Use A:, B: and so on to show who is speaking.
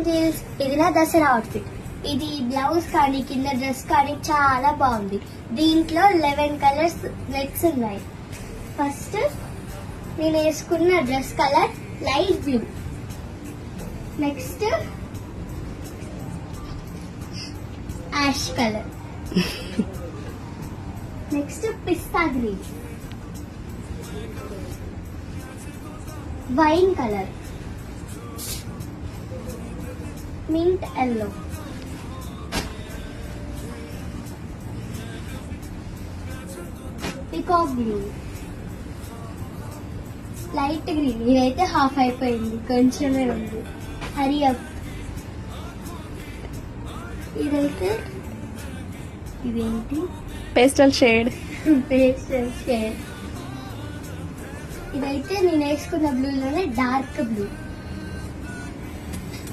A: Angels, ఇది నా Dasara outfit. ఇది బ్లౌజ్ కానీ కింద డ్రెస్ కానీ చాలా బాగుంది. దీంట్లో 11 కలర్స్ నెక్స్ ఉన్నాయి. ఫస్ట్ నేను వేసుకున్న dress colour light blue. Next ash colour. Next pista green, wine colour, mint yellow, peacock blue, light green. ఇదైతే హాఫ్ అయిపోయింది, కొంచెమే ఉంది. Hurry up. ఇదైతే ఇదేంటి
B: పేస్టల్ షేడ్.
A: Pastel shade. ఇదైతే నేను వేసుకున్న బ్లూలోనే డార్క్ బ్లూ.